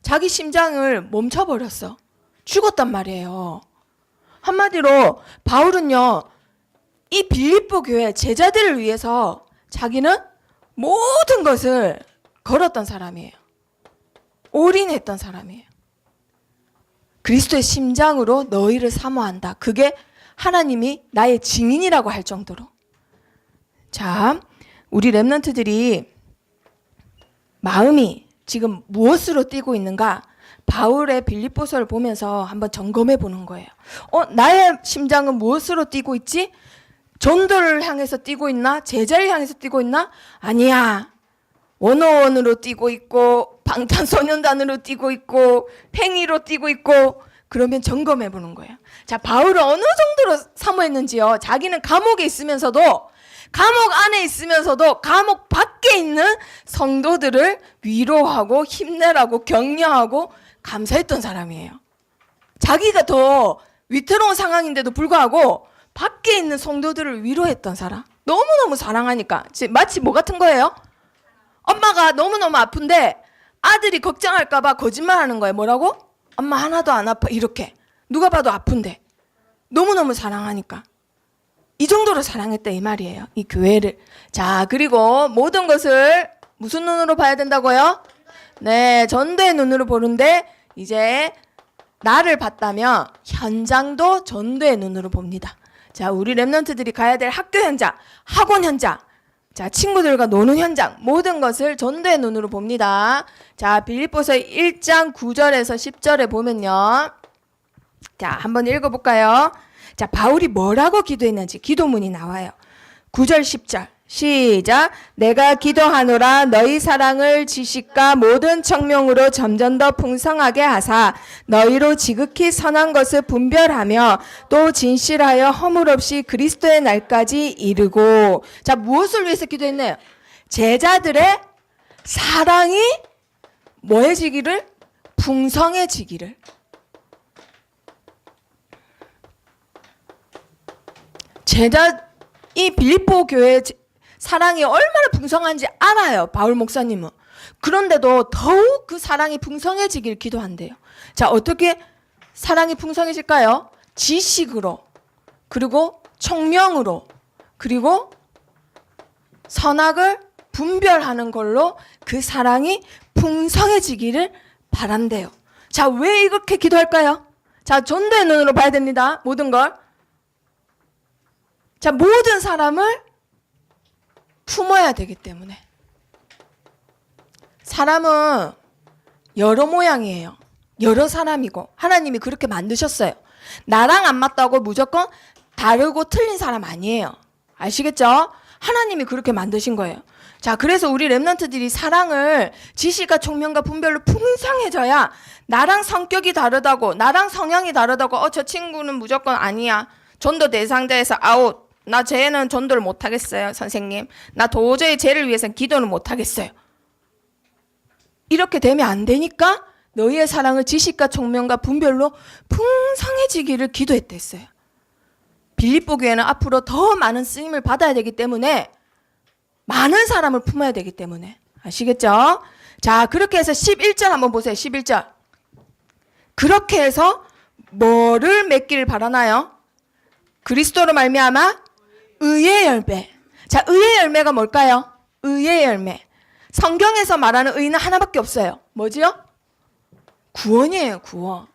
자기 심장을 멈춰버렸어. 죽었단 말이에요. 한마디로 바울은요, 이 빌립보 교회 제자들을 위해서 자기는 모든 것을 걸었던 사람이에요. 올인했던 사람이에요. 그리스도의 심장으로 너희를 사모한다. 그게 하나님이 나의 증인이라고 할 정도로. 자, 우리 렘넌트들이 마음이 지금 무엇으로 뛰고 있는가? 바울의 빌립보서를 보면서 한번 점검해 보는 거예요. 나의 심장은 무엇으로 뛰고 있지? 전도를 향해서 뛰고 있나? 제자를 향해서 뛰고 있나? 아니야. 원어원으로 뛰고 있고 방탄소년단으로 뛰고 있고 팽이로 뛰고 있고. 그러면 점검해 보는 거예요. 자, 바울은 어느 정도로 사모했는지요. 자기는 감옥에 있으면서도, 감옥 안에 있으면서도 감옥 밖에 있는 성도들을 위로하고 힘내라고 격려하고 감사했던 사람이에요. 자기가 더 위태로운 상황인데도 불구하고 밖에 있는 성도들을 위로했던 사람. 너무너무 사랑하니까. 마치 뭐 같은 거예요? 엄마가 너무너무 아픈데 아들이 걱정할까 봐 거짓말하는 거예요. 뭐라고? 엄마 하나도 안 아파. 이렇게. 누가 봐도 아픈데. 너무너무 사랑하니까. 이 정도로 사랑했다 이 말이에요. 이 교회를. 자, 그리고 모든 것을 무슨 눈으로 봐야 된다고요? 네, 전도의 눈으로 보는데 이제 나를 봤다면 현장도 전도의 눈으로 봅니다. 자, 우리 렘넌트들이 가야 될 학교 현장, 학원 현장, 자, 친구들과 노는 현장, 모든 것을 전도의 눈으로 봅니다. 자, 빌립보서 1장 9절에서 10절에 보면요. 자, 한번 읽어볼까요? 자, 바울이 뭐라고 기도했는지 기도문이 나와요. 9절 10절 시작. 내가 기도하노라 너희 사랑을 지식과 모든 청명으로 점점 더 풍성하게 하사 너희로 지극히 선한 것을 분별하며 또 진실하여 허물 없이 그리스도의 날까지 이르고. 자, 무엇을 위해서 기도했나요? 제자들의 사랑이 뭐해지기를? 풍성해지기를. 이 빌립보 교회의 사랑이 얼마나 풍성한지 알아요, 바울 목사님은. 그런데도 더욱 그 사랑이 풍성해지길 기도한대요. 자, 어떻게 사랑이 풍성해질까요? 지식으로, 그리고 총명으로, 그리고 선악을 분별하는 걸로 그 사랑이 풍성해지기를 바란대요. 자, 왜 이렇게 기도할까요? 자, 전도의 눈으로 봐야 됩니다. 모든 걸. 자, 모든 사람을 품어야 되기 때문에. 사람은 여러 모양이에요. 여러 사람이고 하나님이 그렇게 만드셨어요. 나랑 안 맞다고 무조건 다르고 틀린 사람 아니에요. 아시겠죠? 하나님이 그렇게 만드신 거예요. 자, 그래서 우리 렘넌트들이 사랑을 지식과 총명과 분별로 풍성해져야 나랑 성격이 다르다고, 나랑 성향이 다르다고, 저 친구는 무조건 아니야. 전도 대상자에서 아웃. 나 쟤는 전도를 못하겠어요, 선생님. 나 도저히 쟤를 위해서는 기도는 못하겠어요. 이렇게 되면 안 되니까 너희의 사랑을 지식과 총명과 분별로 풍성해지기를 기도했댔어요. 빌립보 교회는 앞으로 더 많은 쓰임을 받아야 되기 때문에 많은 사람을 품어야 되기 때문에. 아시겠죠? 자, 그렇게 해서 11절 한번 보세요. 11절. 그렇게 해서 뭐를 맺기를 바라나요? 그리스도로 말미암아 의의 열매. 자, 의의 열매가 뭘까요? 의의 열매. 성경에서 말하는 의는 하나밖에 없어요. 뭐지요? 구원이에요, 구원.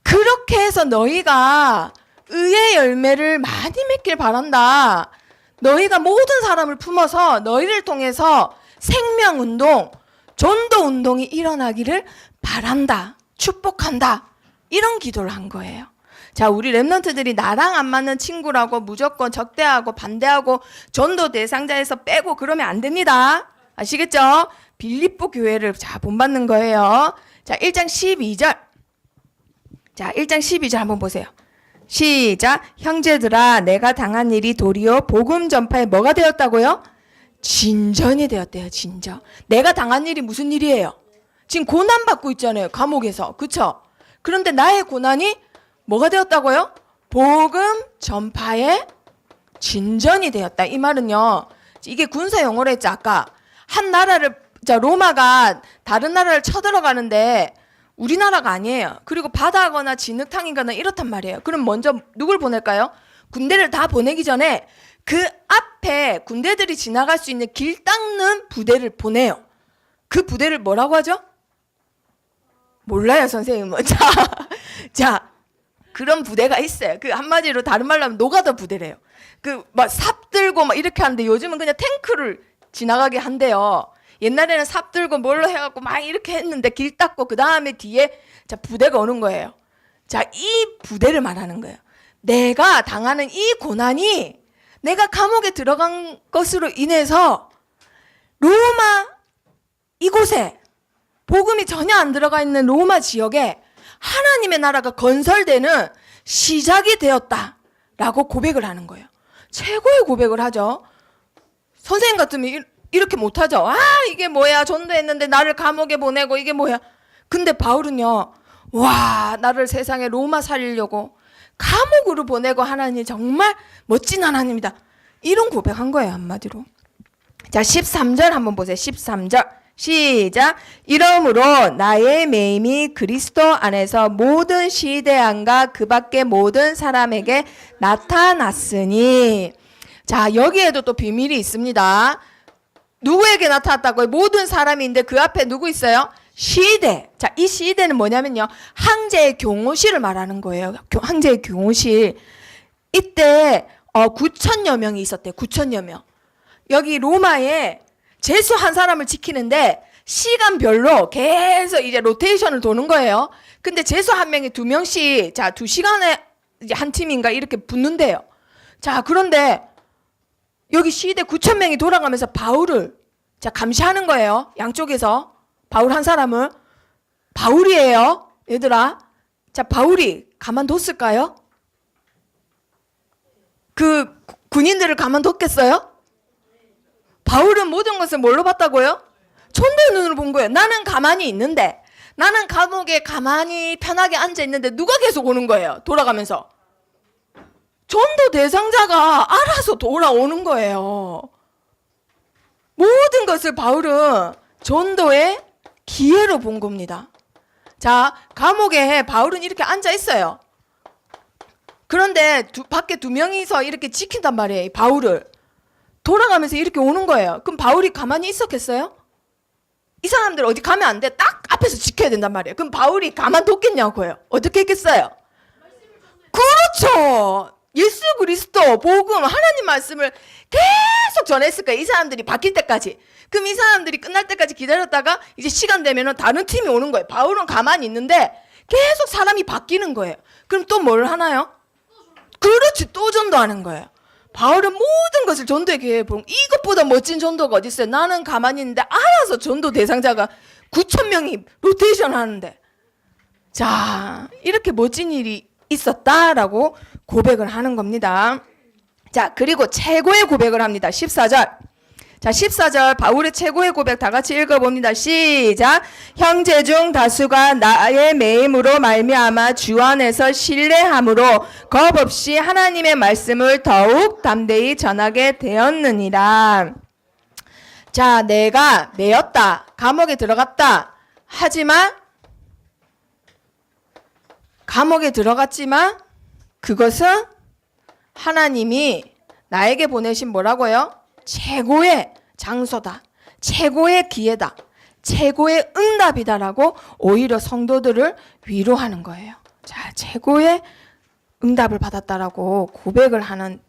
그렇게 해서 너희가 의의 열매를 많이 맺길 바란다. 너희가 모든 사람을 품어서 너희를 통해서 생명운동, 전도운동이 일어나기를 바란다. 축복한다. 이런 기도를 한 거예요. 자, 우리 렘넌트들이 나랑 안 맞는 친구라고 무조건 적대하고 반대하고 전도 대상자에서 빼고 그러면 안 됩니다. 아시겠죠? 빌립보 교회를 자 본받는 거예요. 자, 1장 12절. 자, 1장 12절 한번 보세요. 시작. 형제들아, 내가 당한 일이 도리어 복음 전파에 뭐가 되었다고요? 진전이 되었대요. 진전. 내가 당한 일이 무슨 일이에요? 지금 고난받고 있잖아요, 감옥에서. 그쵸? 그런데 나의 고난이 뭐가 되었다고요? 복음 전파에 진전이 되었다. 이 말은요, 이게 군사 용어로 했죠. 아까 한 나라를, 자, 로마가 다른 나라를 쳐들어가는데 우리나라가 아니에요. 그리고 바다거나 진흙탕이거나 이렇단 말이에요. 그럼 먼저 누굴 보낼까요? 군대를 다 보내기 전에 그 앞에 군대들이 지나갈 수 있는 길 닦는 부대를 보내요. 그 부대를 뭐라고 하죠? 몰라요, 선생님은. 자, 그런 부대가 있어요. 그 한마디로 다른 말로 하면 노가다 부대래요. 그 막 삽 들고 막 이렇게 하는데 요즘은 그냥 탱크를 지나가게 한대요. 옛날에는 삽 들고 뭘로 해갖고 막 이렇게 했는데 길 닦고 그 다음에 뒤에 자 부대가 오는 거예요. 자, 이 부대를 말하는 거예요. 내가 당하는 이 고난이 내가 감옥에 들어간 것으로 인해서 로마 이곳에 복음이 전혀 안 들어가 있는 로마 지역에 하나님의 나라가 건설되는 시작이 되었다라고 고백을 하는 거예요. 최고의 고백을 하죠. 선생님 같으면 이렇게 못하죠. 아, 이게 뭐야, 전도했는데 나를 감옥에 보내고 이게 뭐야. 근데 바울은요, 와, 나를 세상에 로마 살리려고 감옥으로 보내고 하나님 정말 멋진 하나님이다. 이런 고백한 거예요, 한마디로. 자, 13절 한번 보세요. 13절 시작. 이러므로 나의 매임이 그리스도 안에서 모든 시대안과 그 밖의 모든 사람에게 나타났으니. 자, 여기에도 또 비밀이 있습니다. 누구에게 나타났다고요? 모든 사람인데 그 앞에 누구 있어요? 시대. 자, 이 시대는 뭐냐면요, 황제의 경호실을 말하는 거예요. 황제의 경호실. 이때 9천여 명이 있었대요. 9천여 명. 여기 로마에 제수 한 사람을 지키는데 시간별로 계속 이제 로테이션을 도는 거예요. 근데 재수 한 명이 2명씩, 자, 2시간에 이제 한 팀인가 이렇게 붙는데요. 자, 그런데 여기 시대 9천 명이 돌아가면서 바울을 자, 감시하는 거예요. 양쪽에서. 바울 한 사람을. 바울이에요. 얘들아. 자, 바울이 가만뒀을까요? 그 군인들을 가만뒀겠어요? 바울은 모든 것을 뭘로 봤다고요? 천도의 눈으로 본 거예요. 나는 가만히 있는데, 나는 감옥에 가만히 편하게 앉아 있는데 누가 계속 오는 거예요? 돌아가면서. 전도 대상자가 알아서 돌아오는 거예요. 모든 것을 바울은 전도의 기회로 본 겁니다. 자, 감옥에 바울은 이렇게 앉아 있어요. 그런데 밖에 2명이서 이렇게 지킨단 말이에요. 바울을. 돌아가면서 이렇게 오는 거예요. 그럼 바울이 가만히 있었겠어요? 이 사람들 어디 가면 안 돼. 딱 앞에서 지켜야 된단 말이에요. 그럼 바울이 가만뒀겠냐고요. 어떻게 했겠어요? 그렇죠. 예수 그리스도 복음 하나님 말씀을 계속 전했을 거예요. 이 사람들이 바뀔 때까지. 그럼 이 사람들이 끝날 때까지 기다렸다가 이제 시간 되면은 다른 팀이 오는 거예요. 바울은 가만히 있는데 계속 사람이 바뀌는 거예요. 그럼 또 뭘 하나요? 그렇지. 또 전도하는 거예요. 바울은 모든 것을 전도의 기회에 본, 이것보다 멋진 전도가 어디 있어요? 나는 가만히 있는데 알아서 전도 대상자가 9천 명이 로테이션 하는데. 자, 이렇게 멋진 일이 있었다라고 고백을 하는 겁니다. 자, 그리고 최고의 고백을 합니다. 14절. 자, 14절 바울의 최고의 고백 다 같이 읽어봅니다. 시작. 형제 중 다수가 나의 매임으로 말미암아 주 안에서 신뢰함으로 겁없이 하나님의 말씀을 더욱 담대히 전하게 되었느니라. 자, 내가 매였다. 감옥에 들어갔다. 하지만 감옥에 들어갔지만 그것은 하나님이 나에게 보내신 뭐라고요? 최고의 장소다. 최고의 기회다. 최고의 응답이다라고 오히려 성도들을 위로하는 거예요. 자, 최고의 응답을 받았다라고 고백을 하는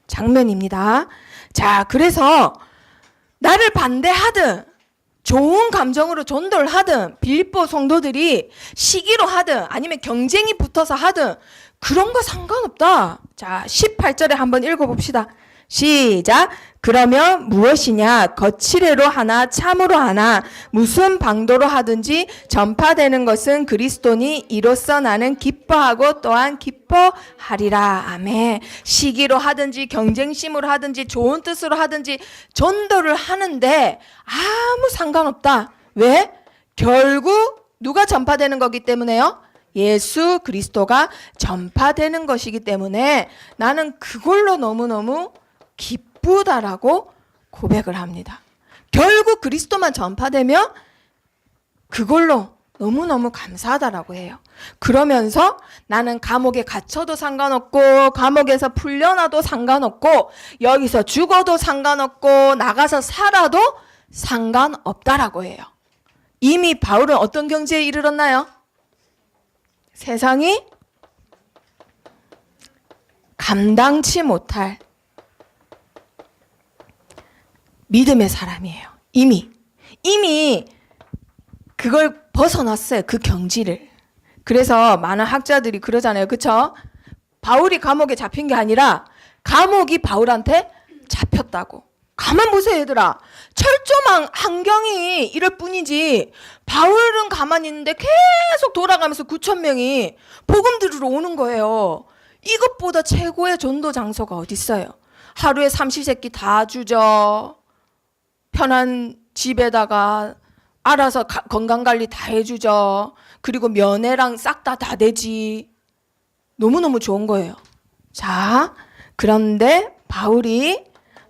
장면입니다. 자, 그래서 나를 반대하든 좋은 감정으로 전도를 하든 빌립보 성도들이 시기로 하든 아니면 경쟁이 붙어서 하든 그런 거 상관없다. 자, 18절에 한번 읽어봅시다. 시작. 그러면 무엇이냐? 거칠애로 하나 참으로 하나 무슨 방도로 하든지 전파되는 것은 그리스도니 이로써 나는 기뻐하고 또한 기뻐하리라. 아멘. 시기로 하든지 경쟁심으로 하든지 좋은 뜻으로 하든지 전도를 하는데 아무 상관없다. 왜? 결국 누가 전파되는 거기 때문에요? 예수 그리스도가 전파되는 것이기 때문에 나는 그걸로 너무너무 기쁘다라고 고백을 합니다. 결국 그리스도만 전파되면 그걸로 너무너무 감사하다라고 해요. 그러면서 나는 감옥에 갇혀도 상관없고 감옥에서 풀려나도 상관없고 여기서 죽어도 상관없고 나가서 살아도 상관없다라고 해요. 이미 바울은 어떤 경지에 이르렀나요? 세상이 감당치 못할 믿음의 사람이에요. 이미 그걸 벗어났어요. 그 경지를. 그래서 많은 학자들이 그러잖아요. 그쵸? 바울이 감옥에 잡힌 게 아니라 감옥이 바울한테 잡혔다고. 가만 보세요, 얘들아. 철조망 환경이 이럴 뿐이지 바울은 가만히 있는데 계속 돌아가면서 9천 명이 복음 들으러 오는 거예요. 이것보다 최고의 전도 장소가 어디 있어요? 하루에 삼시세끼 다 주죠. 편한 집에다가 알아서 건강관리 다 해주죠. 그리고 면회랑 싹 다 되지. 너무너무 좋은 거예요. 자, 그런데 바울이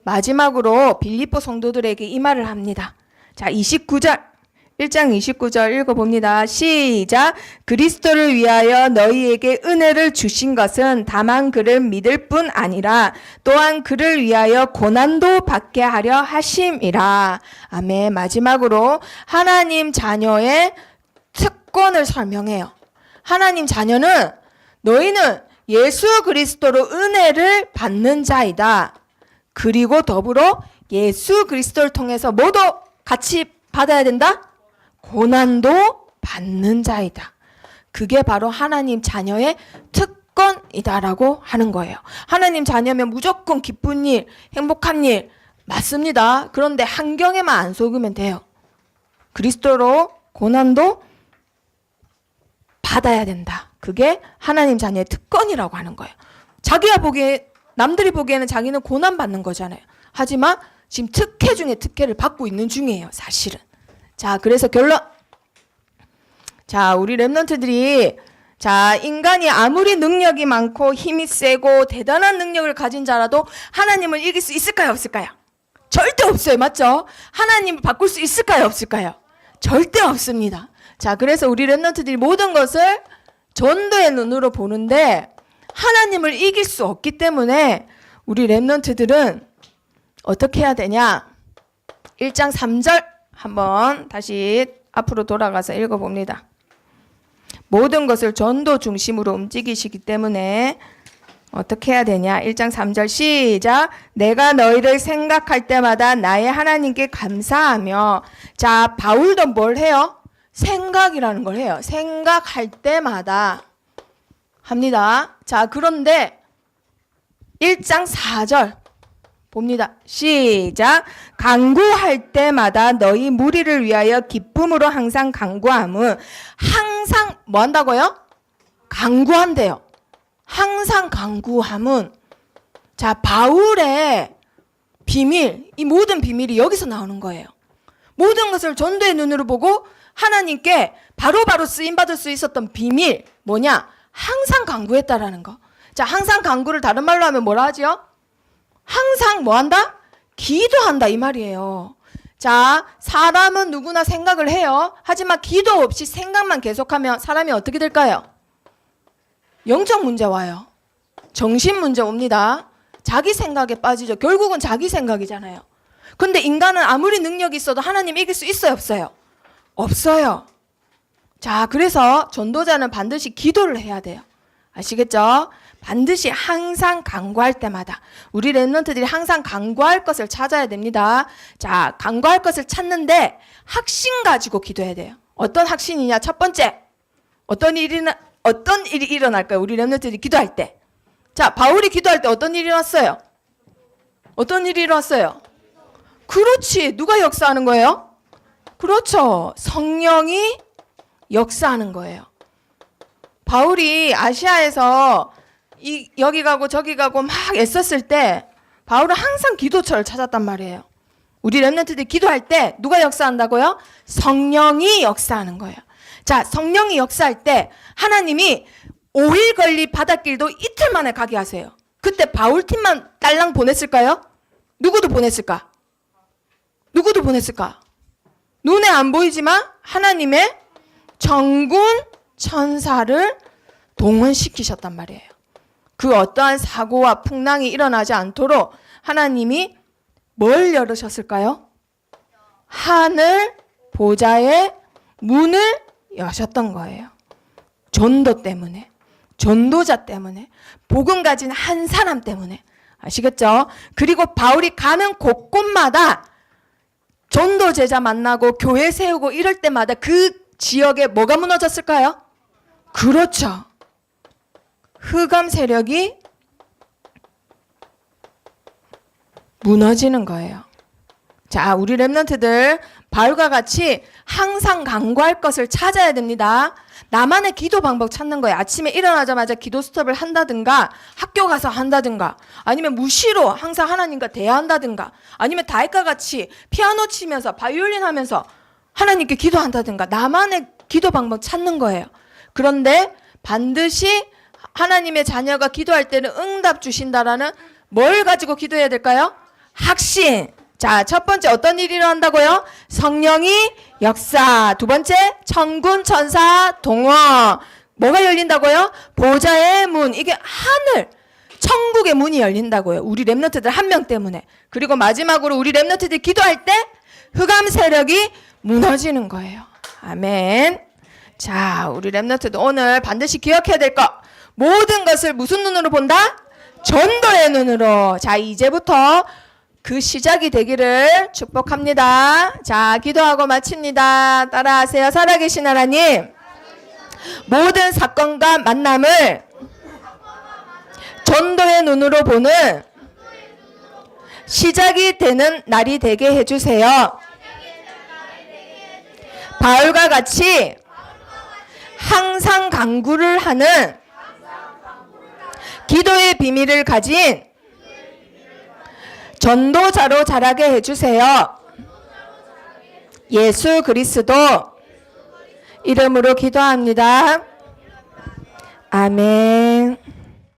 마지막으로 빌립보 성도들에게 이 말을 합니다. 자, 29절. 1장 29절 읽어봅니다. 시작. 그리스도를 위하여 너희에게 은혜를 주신 것은 다만 그를 믿을 뿐 아니라 또한 그를 위하여 고난도 받게 하려 하심이라. 아멘. 마지막으로 하나님 자녀의 특권을 설명해요. 하나님 자녀는 너희는 예수 그리스도로 은혜를 받는 자이다. 그리고 더불어 예수 그리스도를 통해서 모두 같이 받아야 된다? 고난도 받는 자이다. 그게 바로 하나님 자녀의 특권이다라고 하는 거예요. 하나님 자녀면 무조건 기쁜 일, 행복한 일 맞습니다. 그런데 환경에만 안 속으면 돼요. 그리스도로 고난도 받아야 된다. 그게 하나님 자녀의 특권이라고 하는 거예요. 자기가 보기에, 남들이 보기에는 자기는 고난 받는 거잖아요. 하지만 지금 특혜 중에 특혜를 받고 있는 중이에요, 사실은. 자, 그래서 결론. 자, 우리 랩런트들이, 자, 인간이 아무리 능력이 많고 힘이 세고 대단한 능력을 가진 자라도 하나님을 이길 수 있을까요, 없을까요? 절대 없어요, 맞죠? 하나님을 바꿀 수 있을까요, 없을까요? 절대 없습니다. 자, 그래서 우리 랩런트들이 모든 것을 전도의 눈으로 보는데 하나님을 이길 수 없기 때문에 우리 랩런트들은 어떻게 해야 되냐? 1장 3절 한번 다시 앞으로 돌아가서 읽어봅니다. 모든 것을 전도 중심으로 움직이시기 때문에 어떻게 해야 되냐? 1장 3절 시작. 내가 너희를 생각할 때마다 나의 하나님께 감사하며. 자, 바울도 뭘 해요? 생각이라는 걸 해요. 생각할 때마다 합니다. 자, 그런데 1장 4절 봅니다. 시작. 간구할 때마다 너희 무리를 위하여 기쁨으로 항상 간구함은. 항상 뭐 한다고요? 간구한대요. 항상 간구함은. 자, 바울의 비밀, 이 모든 비밀이 여기서 나오는 거예요. 모든 것을 전도의 눈으로 보고 하나님께 바로바로 쓰임받을 수 있었던 비밀 뭐냐? 항상 간구했다라는 거. 자, 항상 간구를 다른 말로 하면 뭐라 하지요? 항상 뭐 한다? 기도한다 이 말이에요. 자, 사람은 누구나 생각을 해요. 하지만 기도 없이 생각만 계속하면 사람이 어떻게 될까요? 영적 문제 와요. 정신 문제 옵니다. 자기 생각에 빠지죠. 결국은 자기 생각이잖아요. 근데 인간은 아무리 능력이 있어도 하나님 이길 수 있어요, 없어요? 없어요. 자, 그래서 전도자는 반드시 기도를 해야 돼요. 아시겠죠? 반드시 항상 간구할 때마다 우리 랩런트들이 항상 간구할 것을 찾아야 됩니다. 자, 간구할 것을 찾는데 확신 가지고 기도해야 돼요. 어떤 확신이냐? 첫 번째, 어떤 일이 일어날까요? 우리 랩런트들이 기도할 때. 자, 바울이 기도할 때 어떤 일이 일어났어요? 어떤 일이 일어났어요? 그렇지. 누가 역사하는 거예요? 그렇죠. 성령이 역사하는 거예요. 바울이 아시아에서 여기 가고 저기 가고 막 애썼을 때 바울은 항상 기도처를 찾았단 말이에요. 우리 랩런트들이 기도할 때 누가 역사한다고요? 성령이 역사하는 거예요. 자, 성령이 역사할 때 하나님이 5일 걸릴 바닷길도 이틀 만에 가게 하세요. 그때 바울 팀만 딸랑 보냈을까요? 누구도 보냈을까? 누구도 보냈을까? 눈에 안 보이지만 하나님의 정군 천사를 동원시키셨단 말이에요. 그 어떠한 사고와 풍랑이 일어나지 않도록 하나님이 뭘 열으셨을까요? 하늘 보좌의 문을 여셨던 거예요. 전도 때문에, 전도자 때문에, 복음 가진 한 사람 때문에. 아시겠죠? 그리고 바울이 가는 곳곳마다 전도 제자 만나고 교회 세우고 이럴 때마다 그 지역에 뭐가 무너졌을까요? 그렇죠. 흑암 세력이 무너지는 거예요. 자, 우리 랩런트들 바울과 같이 항상 간구할 것을 찾아야 됩니다. 나만의 기도 방법 찾는 거예요. 아침에 일어나자마자 기도 스톱을 한다든가 학교 가서 한다든가 아니면 무시로 항상 하나님과 대화한다든가 아니면 다윗과 같이 피아노 치면서 바이올린 하면서 하나님께 기도한다든가 나만의 기도 방법 찾는 거예요. 그런데 반드시 하나님의 자녀가 기도할 때는 응답 주신다라는 뭘 가지고 기도해야 될까요? 확신. 자, 첫 번째 어떤 일이 일어난다고요? 성령이 역사. 두 번째 천군 천사 동원. 뭐가 열린다고요? 보좌의 문. 이게 하늘 천국의 문이 열린다고요. 우리 랩런트들 한 명 때문에. 그리고 마지막으로 우리 랩런트들 기도할 때 흑암 세력이 무너지는 거예요. 아멘. 자, 우리 랩런트도 오늘 반드시 기억해야 될 것. 모든 것을 무슨 눈으로 본다? 전도의 눈으로. 자, 이제부터 그 시작이 되기를 축복합니다. 자, 기도하고 마칩니다. 따라하세요. 살아계신 하나님, 모든 사건과 만남을 전도의 눈으로 보는 시작이 되는 날이 되게 해주세요. 바울과 같이 항상 간구를 하는 기도의 비밀을 가진 전도자로 자라게 해주세요. 예수 그리스도 이름으로 기도합니다. 아멘.